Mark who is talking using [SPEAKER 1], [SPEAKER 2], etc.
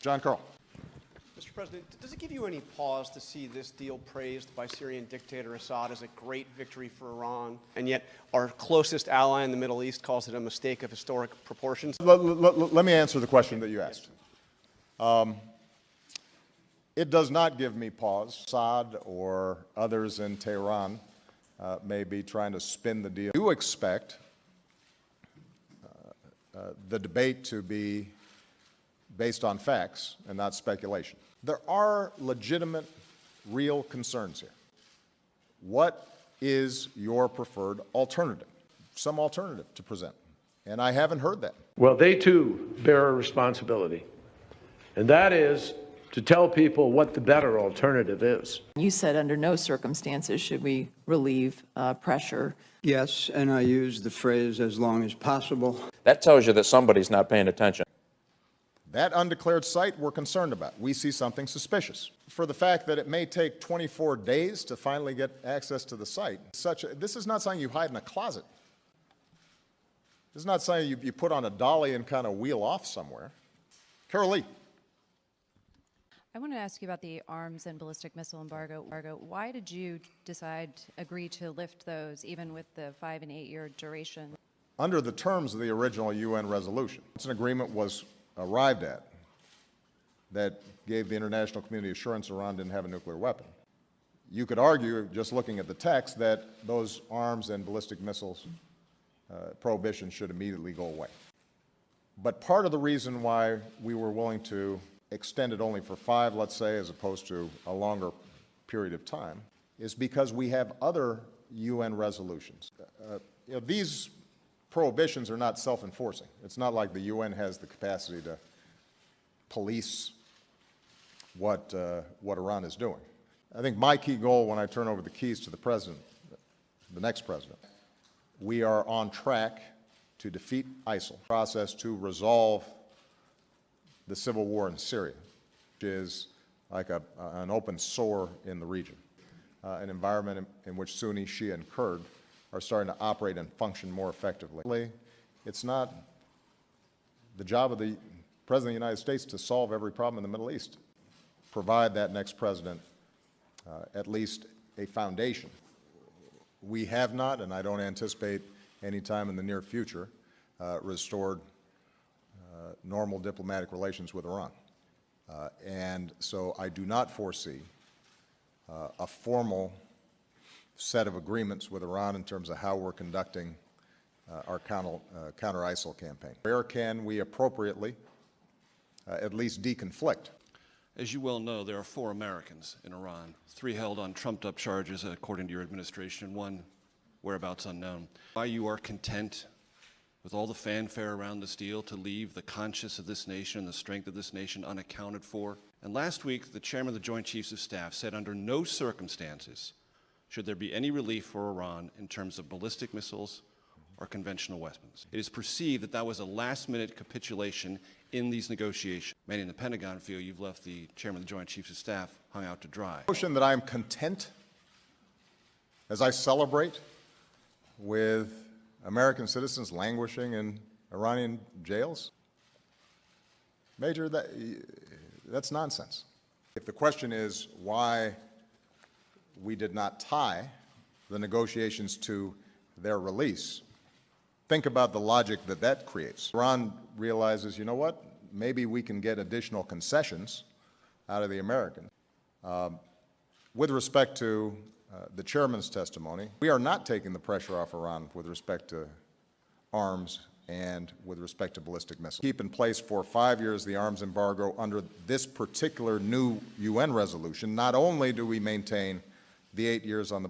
[SPEAKER 1] John Carl.
[SPEAKER 2] Mr. President, does it give you any pause to see this deal praised by Syrian dictator Assad as a great victory for Iran, and yet our closest ally in the Middle East calls it a mistake of historic proportions?
[SPEAKER 1] Let me answer the question that you asked. It does not give me pause. Assad or others in Tehran may be trying to spin the deal. I do expect the debate to be based on facts and not speculation. There are legitimate, real concerns here. What is your preferred alternative? Some alternative to present. And I haven't heard that.
[SPEAKER 3] Well, they too bear a responsibility, and that is to tell people what the better alternative is.
[SPEAKER 4] You said under no circumstances should we relieve pressure.
[SPEAKER 5] Yes, and I use the phrase as long as possible.
[SPEAKER 6] That tells you that somebody's not paying attention.
[SPEAKER 1] That undeclared site we're concerned about. We see something suspicious. For the fact that it may take 24 days to finally get access to the site, this is not something you hide in a closet. This is not something you put on a dolly and kind of wheel off somewhere. Carol Lee.
[SPEAKER 7] I want to ask you about the arms and ballistic missile embargo. Why did you agree to lift those even with the 5- and 8-year duration?
[SPEAKER 1] Under the terms of the original UN resolution, an agreement was arrived at that gave the international community assurance Iran didn't have a nuclear weapon. You could argue, just looking at the text, that those arms and ballistic missiles prohibitions should immediately go away. But part of the reason why we were willing to extend it only for 5, let's say, as opposed to a longer period of time, is because we have other UN resolutions. These prohibitions are not self-enforcing. It's not like the UN has the capacity to police what Iran is doing. I think my key goal when I turn over the keys to the president, the next president, we are on track to defeat ISIL, process to resolve the civil war in Syria, which is like an open sore in the region, an environment in which Sunni, Shia, and Kurd are starting to operate and function more effectively. It's not the job of the President of the United States to solve every problem in the Middle East. Provide that next president at least a foundation. We have not, and I don't anticipate any time in the near future, restored normal diplomatic relations with Iran. And so I do not foresee a formal set of agreements with Iran in terms of how we're conducting our counter-ISIL campaign. Where can we appropriately at least deconflict?
[SPEAKER 8] As you well know, there are 4 Americans in Iran, 3 held on trumped-up charges according to your administration, 1 whereabouts unknown. Why you are content with all the fanfare around this deal to leave the conscience of this nation and the strength of this nation unaccounted for? And last week, the chairman of the Joint Chiefs of Staff said under no circumstances should there be any relief for Iran in terms of ballistic missiles or conventional weapons. It is perceived that that was a last-minute capitulation in these negotiations. Many in the Pentagon feel you've left the chairman of the Joint Chiefs of Staff hung out to dry.
[SPEAKER 1] The notion that I'm content as I celebrate with American citizens languishing in Iranian jails? Major, that's nonsense. If the question is why we did not tie the negotiations to their release, think about the logic that that creates. Iran realizes, you know what, maybe we can get additional concessions out of the Americans. With respect to the chairman's testimony, we are not taking the pressure off Iran with respect to arms and with respect to ballistic missiles. Keep in place for 5 years the arms embargo under this particular new UN resolution. Not only do we maintain the 8 years on the